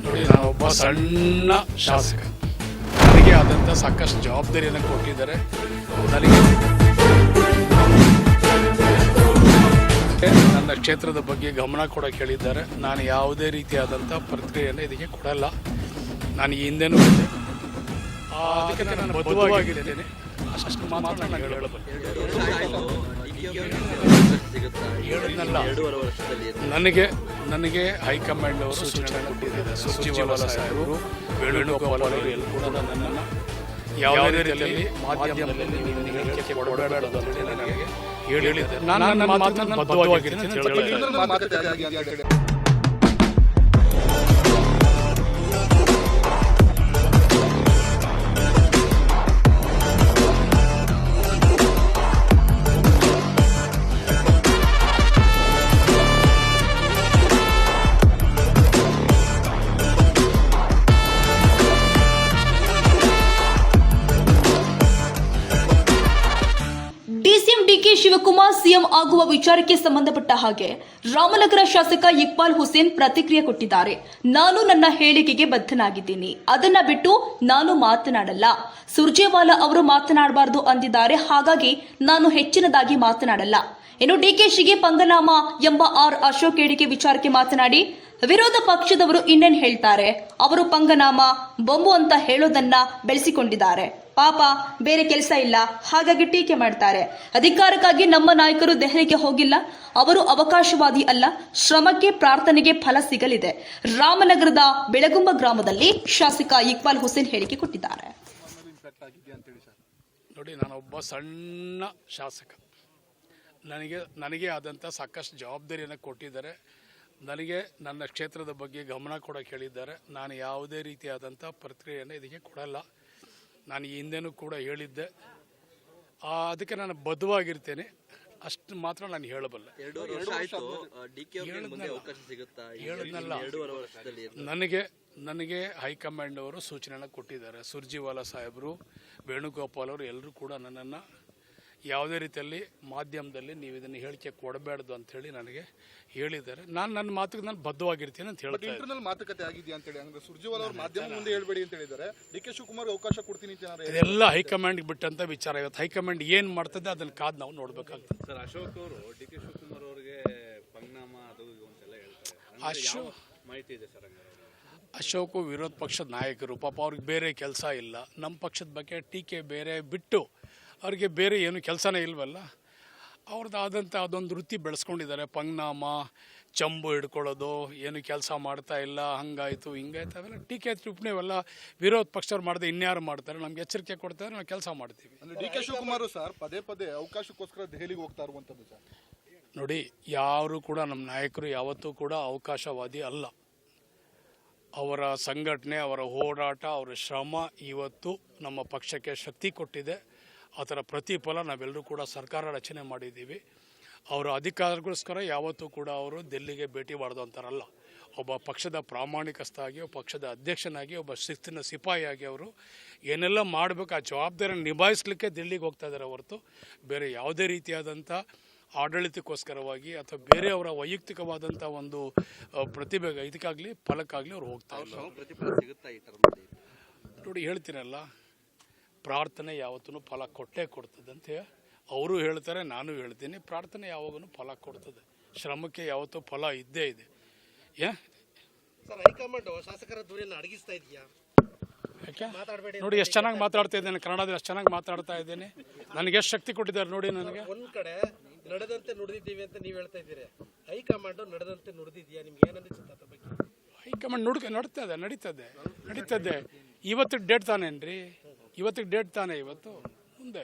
ನೋಡಿ, ನಾನೊಬ್ಬ ಸಣ್ಣ ಶಾಸಕ. ನನಗೆ ಆದಂಥ ಸಾಕಷ್ಟು ಜವಾಬ್ದಾರಿಯನ್ನು ಕೊಟ್ಟಿದ್ದಾರೆ. ನನಗೆ ನನ್ನ ಕ್ಷೇತ್ರದ ಬಗ್ಗೆ ಗಮನ ಕೊಡೋಕೆ ಹೇಳಿದ್ದಾರೆ. ನಾನು ಯಾವುದೇ ರೀತಿಯಾದಂಥ ಪ್ರಕ್ರಿಯೆಯನ್ನು ಇದಕ್ಕೆ ಕೊಡಲ್ಲ. ನಾನು ಈ ಹಿಂದೆನೂ ಅದಕ್ಕೆ ನಾನು ಬದ್ಧವಾಗಿದ್ದೇನೆ. ಅಷ್ಟು ಮಾತ್ರ ನಾನು ಹೇಳಬಲ್ಲೆ. ನನಗೆ ಹೈಕಮಾಂಡ್ ಅವರು ಸೂಚನೆ ಕೊಟ್ಟಿದ್ದಾರೆ. ಸುರ್ಜೇವಾಲಾ ಸಾಹೇಬರು, ವೇಣುಗೋಪಾಲ್ ಅವರು ಎಲ್ಲರೂ ಕೂಡ ನನ್ನನ್ನು ಯಾವುದೇ ರೀತಿಯಲ್ಲಿ ಮಾಧ್ಯಮದಲ್ಲಿ ನೀವು ಹೇಳಿಕೆ ಕೊಡಬೇಡ ಅಂತ ನನಗೆ ಹೇಳಿದ್ದಾರೆ. ನಾನು ನನ್ನ ಮಾತನ್ನು ಬದ್ಧವಾಗಿದ್ದೀನಿ ಅಂತ ಹೇಳಿದ್ದಾರೆ. ಡಿಕೆ ಶಿವಕುಮಾರ್ ಸಿಎಂ ಆಗುವ ವಿಚಾರಕ್ಕೆ ಸಂಬಂಧಪಟ್ಟ ಹಾಗೆ ರಾಮನಗರ ಶಾಸಕ ಇಕ್ಬಾಲ್ ಹುಸೇನ್ ಪ್ರತಿಕ್ರಿಯೆ ಕೊಟ್ಟಿದ್ದಾರೆ. ನಾನು ನನ್ನ ಹೇಳಿಕೆಗೆ ಬದ್ಧನಾಗಿದ್ದೀನಿ, ಅದನ್ನ ಬಿಟ್ಟು ನಾನು ಮಾತನಾಡಲ್ಲ. ಸುರ್ಜೇವಾಲಾ ಅವರು ಮಾತನಾಡಬಾರದು ಅಂದಿದ್ದಾರೆ, ಹಾಗಾಗಿ ನಾನು ಹೆಚ್ಚಿನದಾಗಿ ಮಾತನಾಡಲ್ಲ. ಇನ್ನು ಡಿಕೆಶಿಗೆ ಪಂಗನಾಮ ಎಂಬ ಅಶೋಕ್ ಹೇಳಿಕೆ ವಿಚಾರಕ್ಕೆ ಮಾತನಾಡಿ, ವಿರೋಧ ಪಕ್ಷದವರು ಇನ್ನೇನ್ ಹೇಳ್ತಾರೆ, ಅವರು ಪಂಗನಾಮ ಬೊಂಬು ಅಂತ ಹೇಳೋದನ್ನ ಬೆಳೆಸಿಕೊಂಡಿದ್ದಾರೆ. ಪಾಪ ಬೇರೆ ಕೆಲಸ ಇಲ್ಲ, ಹಾಗಾಗಿ ಟೀಕೆ ಮಾಡ್ತಾರೆ. ಅಧಿಕಾರಕ್ಕಾಗಿ ನಮ್ಮ ನಾಯಕರು ದೆಹಲಿಗೆ ಹೋಗಿಲ್ಲ, ಅವರು ಅವಕಾಶವಾದಿ ಅಲ್ಲ. ಶ್ರಮಕ್ಕೆ ಪ್ರಾರ್ಥನೆಗೆ ಫಲ ಸಿಗಲಿದೆ. ರಾಮನಗರದ ಬೆಳಗುಂಬ ಗ್ರಾಮದಲ್ಲಿ ಶಾಸಕ ಇಕ್ಬಾಲ್ ಹುಸೇನ್ ಹೇಳಿಕೆ ಕೊಟ್ಟಿದ್ದಾರೆ. ನೋಡಿ, ನಾನೊಬ್ಬ ಸಣ್ಣ ಶಾಸಕ. ನನಗೆ ಆದಂಥ ಸಾಕಷ್ಟು ಜವಾಬ್ದಾರಿಯನ್ನು ಕೊಟ್ಟಿದ್ದಾರೆ. ನನಗೆ ನನ್ನ ಕ್ಷೇತ್ರದ ಬಗ್ಗೆ ಗಮನ ಕೊಡೋಕೆ ಹೇಳಿದ್ದಾರೆ. ನಾನು ಯಾವುದೇ ರೀತಿಯಾದಂಥ ಪ್ರಕ್ರಿಯೆಯನ್ನು ಇದಕ್ಕೆ ಕೊಡಲ್ಲ. ನಾನು ಈ ಹಿಂದೆನೂ ಕೂಡ ಹೇಳಿದ್ದೆ. ಅದಕ್ಕೆ ನಾನು ಬದ್ಧವಾಗಿರ್ತೇನೆ. ಅಷ್ಟು ಮಾತ್ರ ನಾನು ಹೇಳಬಲ್ಲೆ. ನನಗೆ ಹೈಕಮಾಂಡ್ ಅವರು ಸೂಚನೆಯನ್ನು ಕೊಟ್ಟಿದ್ದಾರೆ. ಸುರ್ಜೇವಾಲಾ ಸಾಹೇಬರು, ವೇಣುಗೋಪಾಲ್ ಅವರು ಎಲ್ಲರೂ ಕೂಡ ನನ್ನನ್ನು ಯಾವುದೇ ರೀತಿಯಲ್ಲಿ ಮಾಧ್ಯಮದಲ್ಲಿ ನೀವು ಇದನ್ನು ಹೇಳಿಕೆ ಕೊಡಬೇಡದು ಅಂತ ಹೇಳಿ ನನಗೆ ಹೇಳಿದ್ದಾರೆ. ನಾನು ನನ್ನ ಮಾತಿಗೆ ನಾನು ಬದ್ಧವಾಗಿರ್ತೀನಿ ಅಂತ ಹೇಳ್ತೀನಿ. ಇಂಟರ್ನಲ್ ಮಾತುಕತೆ ಆಗಿದೆಯಾ ಅಂತ ಹೇಳಿ ಅಂದ್ರೆ ಸುರ್ಜೇವಾಲಾ ಅವರು ಮಾಧ್ಯಮ ಮುಂದೆ ಹೇಳಬೇಡಿ ಅಂತ ಹೇಳಿದ್ದಾರೆ. ಡಿಕೆ ಶಿವಕುಮಾರ್ ಅವಕಾಶ ಕೊಡ್ತೀನಿ ಅಂತ ಇದೆಲ್ಲ ಹೈಕಮಾಂಡ್ಗೆ ಬಿಟ್ಟಂತ ವಿಚಾರ. ಇವತ್ತು ಹೈಕಮಾಂಡ್ ಏನು ಮಾಡ್ತದೆ ಅದನ್ನು ಕಾದು ನಾವು ನೋಡ್ಬೇಕಾಗ್ತದೆ. ಸರ್, ಅಶೋಕ್ ಅವರು ಡಿಕೆ ಶಿವಕುಮಾರ್ ಅವರಿಗೆ ಪಂಗನಾಮ ಅದು ಅಂತೆಲ್ಲ ಹೇಳ್ತಾರೆ. ಮಾಹಿತಿ ಇದೆ ಸರ್? ಅಶೋಕ್ ವಿರೋಧ ಪಕ್ಷದ ನಾಯಕರು, ಪಾಪ ಅವ್ರಿಗೆ ಬೇರೆ ಕೆಲಸ ಇಲ್ಲ. ನಮ್ಮ ಪಕ್ಷದ ಬಗ್ಗೆ ಟೀಕೆ ಬೇರೆ ಬಿಟ್ಟು ಅವ್ರಿಗೆ ಬೇರೆ ಏನು ಕೆಲಸನೇ ಇಲ್ವಲ್ಲ. ಅವ್ರದ್ದಾದಂಥ ಅದೊಂದು ವೃತ್ತಿ ಬೆಳೆಸ್ಕೊಂಡಿದ್ದಾರೆ. ಪಂಗನಾಮ, ಚಂಬು ಹಿಡ್ಕೊಳ್ಳೋದು, ಏನು ಕೆಲಸ ಮಾಡ್ತಾ ಇಲ್ಲ, ಹಂಗಾಯಿತು ಹಿಂಗಾಯ್ತು, ಅವೆಲ್ಲ ಟೀಕೆ ಟಿಪ್ಪಣಿ ಅವೆಲ್ಲ ವಿರೋಧ ಪಕ್ಷದವ್ರು ಮಾಡಿದೆ. ಇನ್ಯಾರು ಮಾಡ್ತಾರೆ? ನಮ್ಗೆ ಎಚ್ಚರಿಕೆ ಕೊಡ್ತಾರೆ, ನಾವು ಕೆಲಸ ಮಾಡ್ತೀವಿ. ಡಿಕೆ ಶಿವಕುಮಾರ್ ಸರ್ ಪದೇ ಪದೇ ಅವಕಾಶಕ್ಕೋಸ್ಕರ ದೆಹಲಿಗೆ ಹೋಗ್ತಾ ಇರುವಂಥದ್ದು ಸರ್. ನೋಡಿ, ಯಾರು ಕೂಡ ನಮ್ಮ ನಾಯಕರು ಯಾವತ್ತೂ ಕೂಡ ಅವಕಾಶವಾದಿ ಅಲ್ಲ. ಅವರ ಸಂಘಟನೆ, ಅವರ ಹೋರಾಟ, ಅವರ ಶ್ರಮ ಇವತ್ತು ನಮ್ಮ ಪಕ್ಷಕ್ಕೆ ಶಕ್ತಿ ಕೊಟ್ಟಿದೆ. ಅದರ ಪ್ರತಿಫಲ ನಾವೆಲ್ಲರೂ ಕೂಡ ಸರ್ಕಾರ ರಚನೆ ಮಾಡಿದ್ದೀವಿ. ಅವರ ಅಧಿಕಾರಗೋಸ್ಕರ ಯಾವತ್ತೂ ಕೂಡ ಅವರು ದಿಲ್ಲಿಗೆ ಭೇಟಿ ಮಾಡಿದಂತಾರಲ್ಲ. ಒಬ್ಬ ಪಕ್ಷದ ಪ್ರಾಮಾಣಿಕಸ್ಥಾಗಿ, ಒಬ್ಬ ಪಕ್ಷದ ಅಧ್ಯಕ್ಷನಾಗಿ, ಒಬ್ಬ ಶಿಸ್ತಿನ ಸಿಪಾಯಿಯಾಗಿ ಅವರು ಏನೆಲ್ಲ ಮಾಡಬೇಕು ಆ ಜವಾಬ್ದಾರಿಯನ್ನು ನಿಭಾಯಿಸಲಿಕ್ಕೆ ದಿಲ್ಲಿಗೆ ಹೋಗ್ತಾ ಇದ್ದಾರೆ ಹೊರತು ಬೇರೆ ಯಾವುದೇ ರೀತಿಯಾದಂಥ ಆಡಳಿತಕ್ಕೋಸ್ಕರವಾಗಿ ಅಥವಾ ಬೇರೆಯವರ ವೈಯಕ್ತಿಕವಾದಂಥ ಒಂದು ಪ್ರತಿಭೆ ಇದಕ್ಕಾಗಲಿ ಫಲಕ್ಕಾಗಲಿ ಅವ್ರು ಹೋಗ್ತಾ ಇಲ್ಲ. ನೋಡಿ, ಹೇಳ್ತೀನಲ್ಲ, ಪ್ರಾರ್ಥನೆ ಯಾವತ್ತೂ ಫಲ ಕೊಟ್ಟೇ ಕೊಡ್ತದೆ ಅಂತ ಅವರು ಹೇಳ್ತಾರೆ, ನಾನು ಹೇಳ್ತೀನಿ. ಪ್ರಾರ್ಥನೆ ಯಾವಾಗೂ ಫಲ ಕೊಡ್ತದೆ. ಶ್ರಮಕ್ಕೆ ಯಾವತ್ತೂ ಫಲ ಇದ್ದೇ ಇದೆ. ಹೈಕಮಾಂಡ್ ಶಾಸಕರ ದೂರನ್ನು ಅಡಗಿಸ್ತಾ ಇದೆಯಾ? ಯಾಕೆ ನೋಡಿ, ಎಷ್ಟು ಚೆನ್ನಾಗಿ ಮಾತಾಡ್ತಾ ಇದ್ದೇನೆ, ಕನ್ನಡದಲ್ಲಿ ಎಷ್ಟು ಚೆನ್ನಾಗಿ ಮಾತಾಡ್ತಾ ಇದ್ದೇನೆ. ನನಗೆ ಎಷ್ಟು ಶಕ್ತಿ ಕೊಟ್ಟಿದ್ದಾರೆ ನೋಡಿ. ನನಗೆ ಒಂದ್ ಕಡೆ ನಡೆದಂತೆ ನುಡಿದಿದ್ದೀವಿ ಅಂತ ನೀವು ಹೇಳ್ತಾ ಇದ್ದೀರಿ. ಹೈಕಮಾಂಡ್ ನಡೆದಂತೆ ನುಡಿದಿದ್ಯಾ? ನಿಮ್ಗೆ ಏನನ್ನಿಸುತ್ತೆ ಅದ್ರ ಬಗ್ಗೆ? ಹೈಕಮಾಂಡ್ ನಡೀತದೆ. ಇವತ್ತು ಡೇಟ್ ತಾನೇನ್ರಿ? ಇವತ್ತಿಗೆ ಡೇಟ್ ತಾನೇ ಇವತ್ತು. ಮುಂದೆ